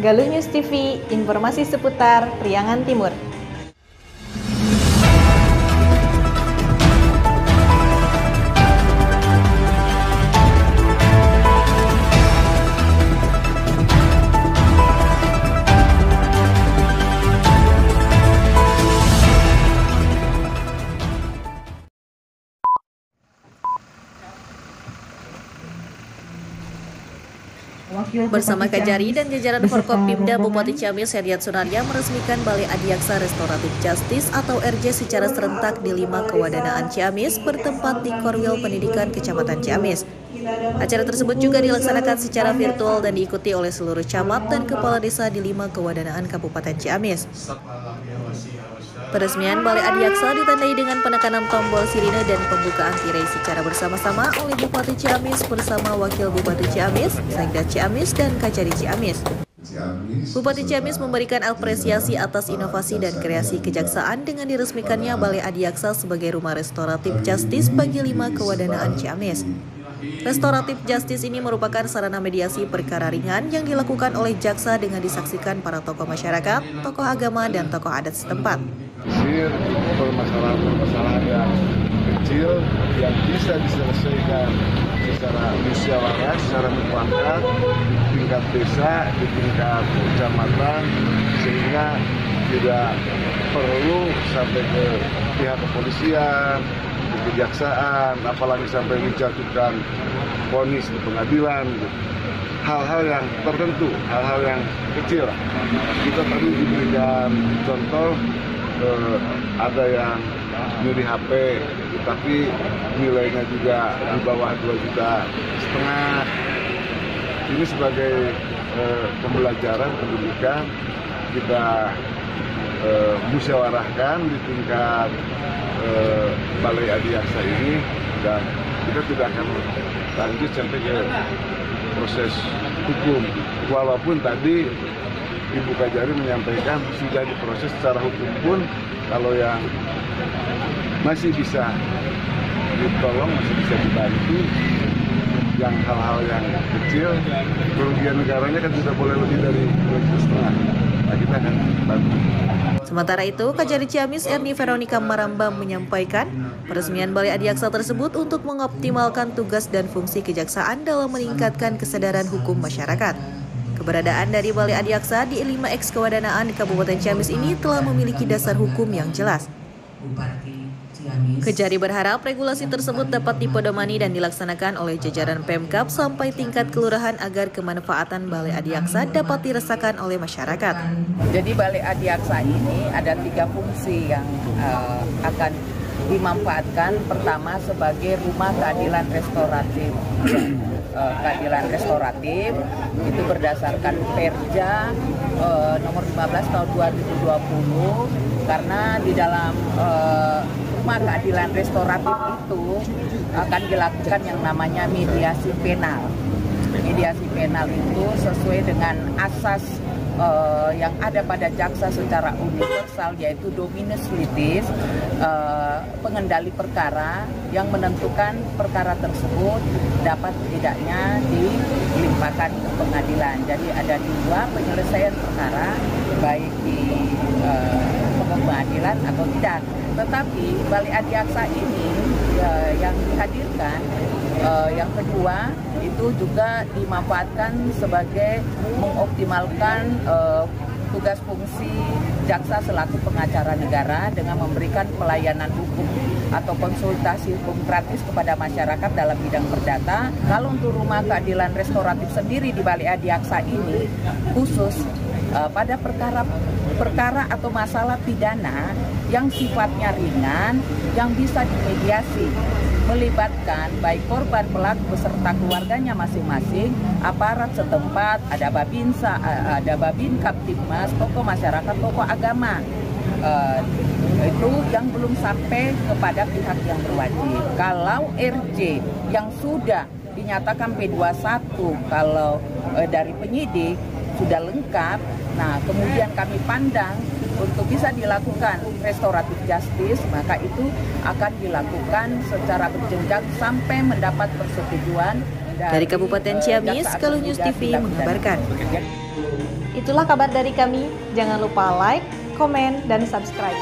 Galuh News TV, informasi seputar Priangan Timur. Bersama Kajari dan jajaran Forkopimda Bupati Ciamis Heriat Sunaria meresmikan Balai Adiaksa Restoratif Justice atau RJ secara serentak di 5 kewadanaan Ciamis bertempat di Korwil Pendidikan Kecamatan Ciamis. Acara tersebut juga dilaksanakan secara virtual dan diikuti oleh seluruh camat dan kepala desa di 5 kewadanaan Kabupaten Ciamis. Peresmian Balai Adiaksa ditandai dengan penekanan tombol sirine dan pembukaan tirai secara bersama-sama oleh Bupati Ciamis bersama Wakil Bupati Ciamis, Sekda Ciamis, dan Kajari Ciamis. Bupati Ciamis memberikan apresiasi atas inovasi dan kreasi kejaksaan dengan diresmikannya Balai Adiaksa sebagai rumah restoratif justice bagi 5 kewadanaan Ciamis. Restoratif justice ini merupakan sarana mediasi perkara ringan yang dilakukan oleh jaksa dengan disaksikan para tokoh masyarakat, tokoh agama, dan tokoh adat setempat. Permasalahan-permasalahan yang kecil yang bisa diselesaikan secara musyawarah, secara mufakat di tingkat desa, di tingkat kecamatan, sehingga tidak perlu sampai ke pihak kepolisian, ke kejaksaan, apalagi sampai menjatuhkan vonis di pengadilan. Hal-hal yang tertentu, hal-hal yang kecil. Kita tadi diberikan contoh, ada yang nyuri HP, tapi nilainya juga di bawah 2,5 juta. Ini sebagai pembelajaran pendidikan kita musyawarahkan di tingkat Balai Adiaksa ini, dan kita tidak akan lanjut sampai ke proses hukum. Walaupun tadi Ibu Kajari menyampaikan sudah diproses secara hukum pun, kalau yang masih bisa ditolong, masih bisa dibantu, yang hal-hal yang kecil, kerugian negaranya kan tidak boleh lebih dari 2,5 juta. Nah, kita akan bantu. Sementara itu, Kajari Ciamis Erni Veronica Marambam menyampaikan peresmian Balai Adiaksa tersebut untuk mengoptimalkan tugas dan fungsi kejaksaan dalam meningkatkan kesadaran hukum masyarakat. Keberadaan dari Balai Adiaksa di 5 kewadanaan di Kabupaten Ciamis ini telah memiliki dasar hukum yang jelas. Kajari berharap regulasi tersebut dapat dipedomani dan dilaksanakan oleh jajaran Pemkab sampai tingkat kelurahan agar kemanfaatan Balai Adiaksa dapat dirasakan oleh masyarakat. Jadi Balai Adiaksa ini ada 3 fungsi yang akan dimanfaatkan. Pertama, sebagai rumah keadilan restoratif. Keadilan restoratif itu berdasarkan Perja nomor 15 tahun 2020, karena di dalam rumah keadilan restoratif itu akan dilakukan yang namanya mediasi penal. Mediasi penal itu sesuai dengan asas yang ada pada jaksa secara universal, yaitu dominus litis, pengendali perkara yang menentukan perkara tersebut dapat tidaknya dilimpahkan ke pengadilan. Jadi ada 2 penyelesaian perkara, baik di pengadilan atau tidak. Tetapi Balai Adiaksa ini yang dihadirkan, yang kedua itu juga dimanfaatkan sebagai mengoptimalkan tugas fungsi jaksa selaku pengacara negara dengan memberikan pelayanan hukum atau konsultasi hukum gratis kepada masyarakat dalam bidang perdata. Kalau untuk rumah keadilan restoratif sendiri di Balai Adiaksa ini khusus pada perkara atau masalah pidana yang sifatnya ringan, yang bisa dimediasi, melibatkan baik korban, pelaku beserta keluarganya masing-masing, aparat setempat, ada Babinsa, ada Babin Kaptibmas, tokoh masyarakat, tokoh agama. Itu yang belum sampai kepada pihak yang berwajib. Kalau RJ yang sudah dinyatakan P21, kalau dari penyidik sudah lengkap, nah kemudian kami pandang untuk bisa dilakukan restoratif justice, maka itu akan dilakukan secara berjenjang sampai mendapat persetujuan Dari Kabupaten Ciamis, Galuh News TV mengabarkan. Itulah kabar dari kami. Jangan lupa like, komen, dan subscribe.